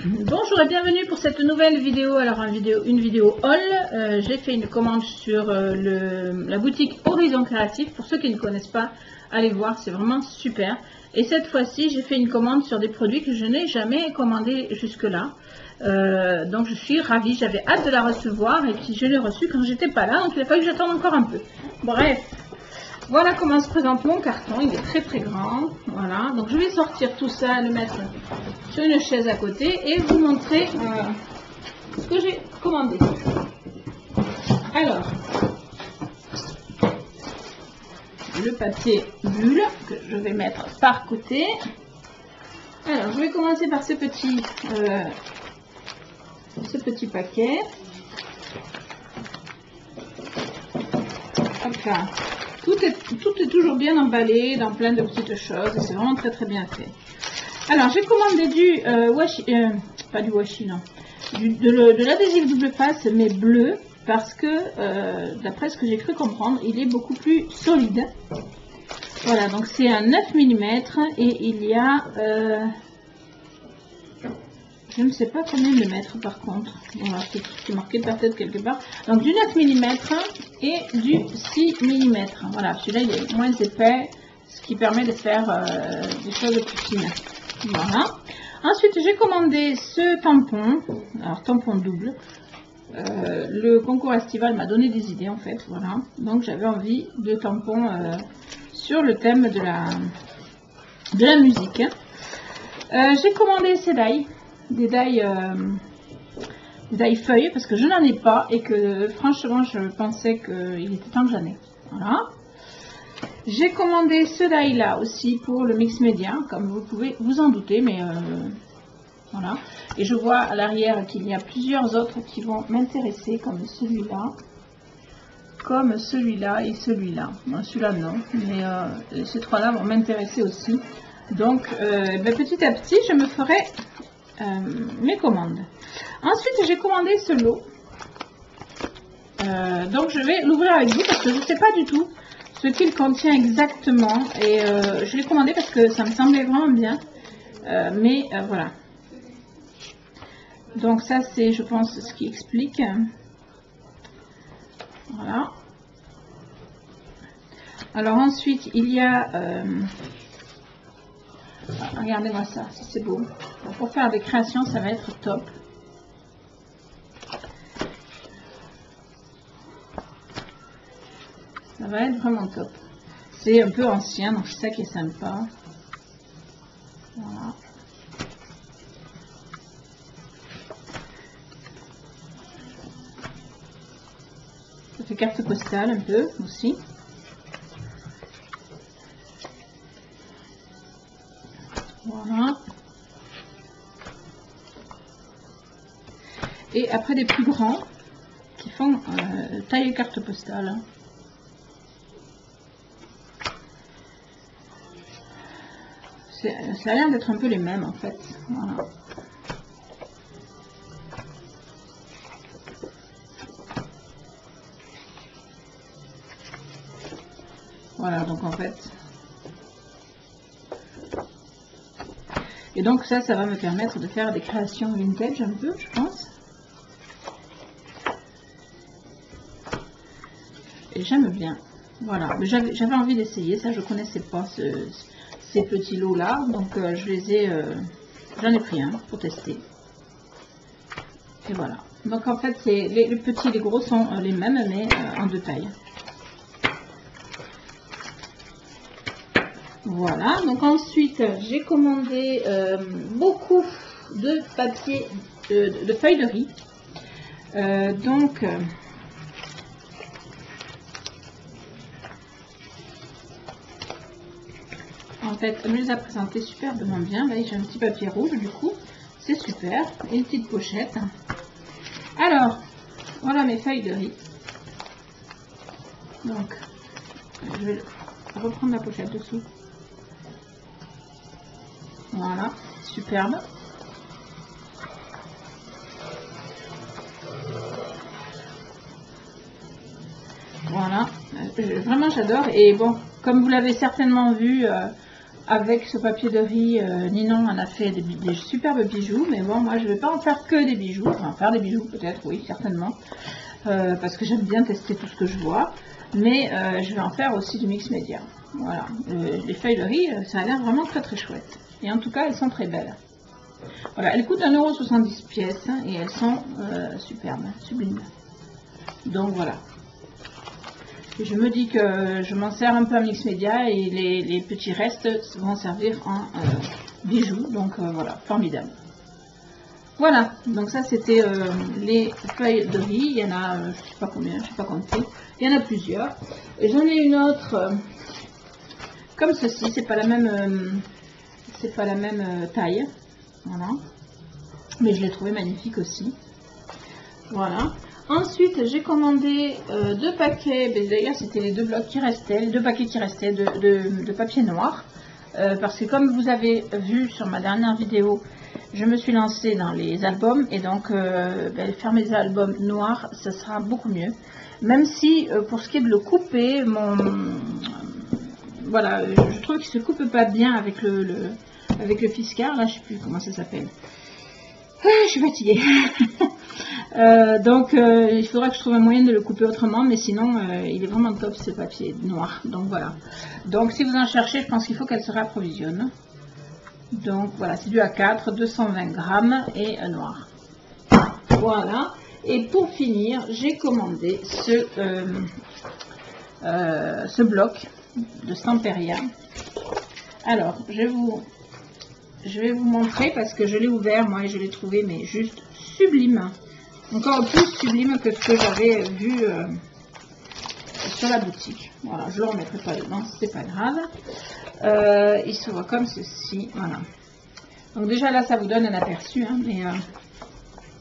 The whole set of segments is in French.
Bonjour et bienvenue pour cette nouvelle vidéo. Alors une vidéo haul. J'ai fait une commande sur la boutique Horizon Créatif. Pour ceux qui ne connaissent pas, allez voir, c'est vraiment super. Et cette fois-ci, j'ai fait une commande sur des produits que je n'ai jamais commandés jusque-là. Donc je suis ravie, j'avais hâte de la recevoir et puis je l'ai reçue quand j'étais pas là, donc il a fallu que j'attende encore un peu. Bref, voilà comment se présente mon carton, il est très très grand. Voilà, donc je vais sortir tout ça, le mettre sur une chaise à côté et vous montrer ce que j'ai commandé. Alors, le papier bulle que je vais mettre par côté. Alors, je vais commencer par ce petit paquet. Hop là. Tout est toujours bien emballé dans plein de petites choses et c'est vraiment très très bien fait. Alors, j'ai commandé du washi, pas du washi, non, de l'adhésif double face mais bleu parce que d'après ce que j'ai cru comprendre, il est beaucoup plus solide. Voilà, donc c'est un 9 mm et il y a je ne sais pas combien de mètres par contre. Voilà, c'est marqué peut-être quelque part. Donc du 9 mm et du 6 mm. Voilà, celui-là il est moins épais, ce qui permet de faire des choses plus fines. Voilà. Ensuite, j'ai commandé ce tampon, alors tampon double. Le concours estival m'a donné des idées en fait. Voilà. Donc j'avais envie de tampons sur le thème de la musique. J'ai commandé ces die. Des die feuilles parce que je n'en ai pas et que franchement je pensais qu'il était temps que j'en ai. Voilà. J'ai commandé ce die là aussi pour le mix média comme vous pouvez vous en douter, mais voilà. Et je vois à l'arrière qu'il y a plusieurs autres qui vont m'intéresser comme celui-là et celui-là. Bon, celui-là non, mais ces trois-là vont m'intéresser aussi. Donc petit à petit je me ferai mes commandes. Ensuite j'ai commandé ce lot, donc je vais l'ouvrir avec vous parce que je ne sais pas du tout ce qu'il contient exactement et je l'ai commandé parce que ça me semblait vraiment bien, mais voilà. Donc ça c'est, je pense, ce qui explique. Voilà. Alors ensuite il y a regardez-moi ça, c'est beau. Pour faire des créations, ça va être top. Ça va être vraiment top. C'est un peu ancien, donc c'est ça qui est sympa. Voilà. Ça fait carte postale un peu aussi. Voilà. Et après des plus grands qui font taille carte postale. Ça a l'air d'être un peu les mêmes en fait. Voilà. Voilà, donc en fait. Et donc ça va me permettre de faire des créations vintage un peu, je pense. Et j'aime bien. Voilà, mais j'avais envie d'essayer ça, je connaissais pas ces petits lots là, donc je les ai, j'en ai pris un pour tester. Et voilà. Donc en fait, les petits et les gros sont les mêmes, mais en deux tailles. Voilà, donc ensuite j'ai commandé beaucoup de papier, de feuilles de riz. Donc en fait, elle me les a présentés superbement bien. Là, j'ai un petit papier rouge, du coup, c'est super. Et une petite pochette. Alors, voilà mes feuilles de riz. Donc, je vais reprendre la pochette dessous. Voilà, superbe. Voilà, vraiment j'adore. Et bon, comme vous l'avez certainement vu avec ce papier de riz, Ninon en a fait des superbes bijoux, mais bon, moi je vais pas en faire que des bijoux, enfin faire des bijoux peut-être, oui, certainement, parce que j'aime bien tester tout ce que je vois, mais je vais en faire aussi du mix média. Voilà, les feuilles de riz, ça a l'air vraiment très très chouette, et en tout cas elles sont très belles. Voilà, elles coûtent 1,70 € pièce, et elles sont superbes, sublimes. Donc voilà. Et je me dis que je m'en sers un peu en mix média et les petits restes vont servir en bijoux. Donc voilà, formidable. Voilà, donc ça c'était les feuilles de riz. Il y en a, je ne sais pas combien, je ne sais pas compter. Il y en a plusieurs. J'en ai une autre comme ceci. C'est pas la même taille. Voilà. Mais je l'ai trouvé magnifique aussi. Voilà. Ensuite, j'ai commandé 2 paquets, d'ailleurs c'était les 2 blocs qui restaient, les 2 paquets qui restaient de papier noir. Parce que comme vous avez vu sur ma dernière vidéo, je me suis lancée dans les albums. Et donc, faire mes albums noirs, ça sera beaucoup mieux. Même si, pour ce qui est de le couper, voilà, je trouve qu'il ne se coupe pas bien avec le Fiskars. Là, je ne sais plus comment ça s'appelle. Je suis fatiguée. Donc il faudra que je trouve un moyen de le couper autrement, mais sinon il est vraiment top ce papier noir. Donc voilà. Donc si vous en cherchez, je pense qu'il faut qu'elle se réapprovisionne. Donc voilà, c'est du A4, 220 grammes et noir. Voilà. Et pour finir, j'ai commandé ce bloc de Stamperia. Alors je vais vous montrer parce que je l'ai ouvert moi et je l'ai trouvé mais juste sublime. Encore plus sublime que ce que j'avais vu sur la boutique. Voilà, je ne le remettrai pas dedans, c'est pas grave. Il se voit comme ceci, voilà. Donc déjà là, ça vous donne un aperçu, hein, mais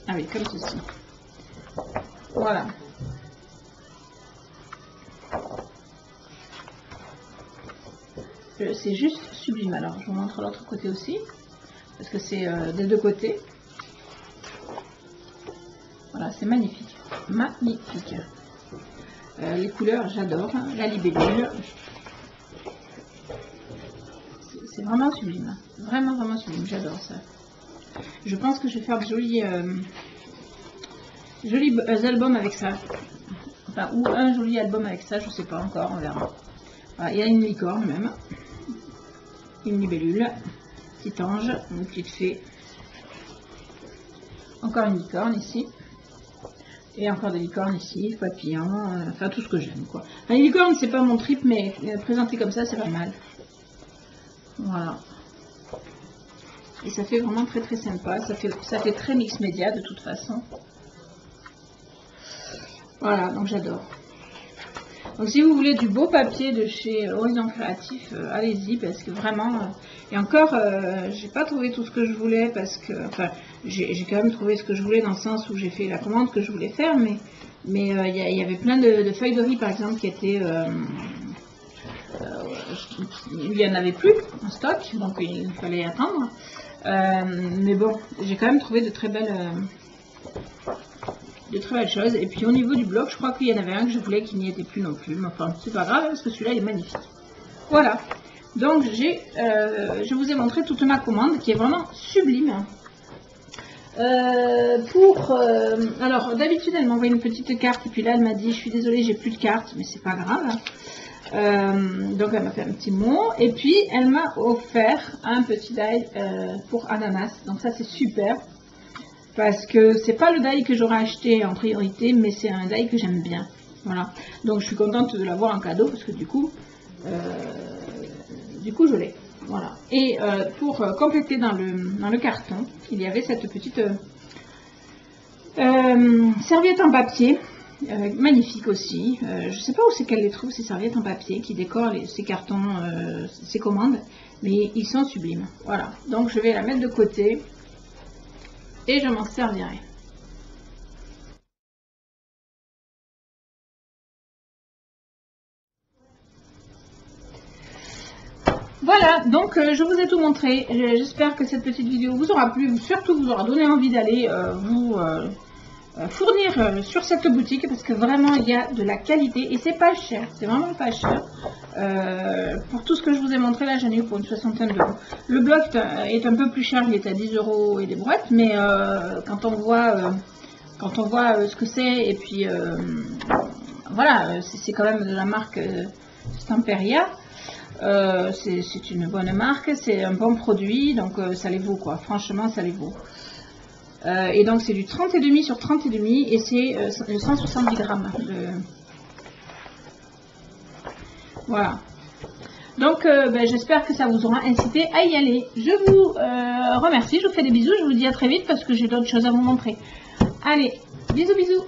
ah oui, comme ceci. Voilà. C'est juste sublime. Alors, je vous montre l'autre côté aussi, parce que c'est des deux côtés. Voilà, c'est magnifique, magnifique. Les couleurs, j'adore. La libellule, c'est vraiment sublime, vraiment vraiment sublime. J'adore ça. Je pense que je vais faire de jolis albums avec ça. Enfin, ou un joli album avec ça, je sais pas encore, on verra. Voilà, il y a une licorne même, une libellule, petit ange, une petite fée. Encore une licorne ici. Et encore des licornes ici, papillons, enfin tout ce que j'aime quoi. Enfin, les licornes c'est pas mon trip, mais présenté comme ça c'est pas mal. Voilà. Et ça fait vraiment très très sympa, ça fait très mix média de toute façon. Voilà, donc j'adore. Donc si vous voulez du beau papier de chez Horizon Créatif, allez-y parce que vraiment, et encore, j'ai pas trouvé tout ce que je voulais parce que, enfin, j'ai quand même trouvé ce que je voulais dans le sens où j'ai fait la commande que je voulais faire, mais il y avait plein de feuilles de riz par exemple qui étaient, il n'y en avait plus en stock, donc il fallait attendre. Mais bon, j'ai quand même trouvé de très belles choses. Et puis au niveau du bloc, je crois qu'il y en avait un que je voulais qui n'y était plus non plus. Mais enfin, c'est pas grave parce que celui-là il est magnifique. Voilà. Donc je vous ai montré toute ma commande qui est vraiment sublime. Alors d'habitude elle m'envoie une petite carte et puis là elle m'a dit je suis désolée j'ai plus de carte, mais c'est pas grave. Donc elle m'a fait un petit mot et puis elle m'a offert un petit die pour ananas. Donc ça c'est super. Parce que c'est pas le die que j'aurais acheté en priorité, mais c'est un die que j'aime bien. Voilà. Donc je suis contente de l'avoir en cadeau parce que du coup je l'ai. Voilà. Et pour compléter dans le carton, il y avait cette petite serviette en papier, magnifique aussi. Je sais pas où c'est qu'elle les trouve ces serviettes en papier qui décorent ces cartons, ces commandes, mais ils sont sublimes. Voilà. Donc je vais la mettre de côté. Et je m'en servirai. Voilà, donc je vous ai tout montré. J'espère que cette petite vidéo vous aura plu, surtout vous aura donné envie d'aller vous fournir sur cette boutique parce que vraiment il y a de la qualité et c'est pas cher, c'est vraiment pas cher. Pour tout ce que je vous ai montré là, j'en ai eu pour une soixantaine d'euros. Le bloc est un peu plus cher, il est à 10 € et des brouettes, mais quand on voit ce que c'est, et puis voilà, c'est quand même de la marque Stamperia. C'est une bonne marque, c'est un bon produit, donc ça les vaut quoi, franchement ça les vaut. Et donc c'est du 30,5 sur 30,5 et c'est 170 grammes. Voilà. Donc j'espère que ça vous aura incité à y aller. Je vous remercie, je vous fais des bisous, je vous dis à très vite parce que j'ai d'autres choses à vous montrer. Allez, bisous bisous.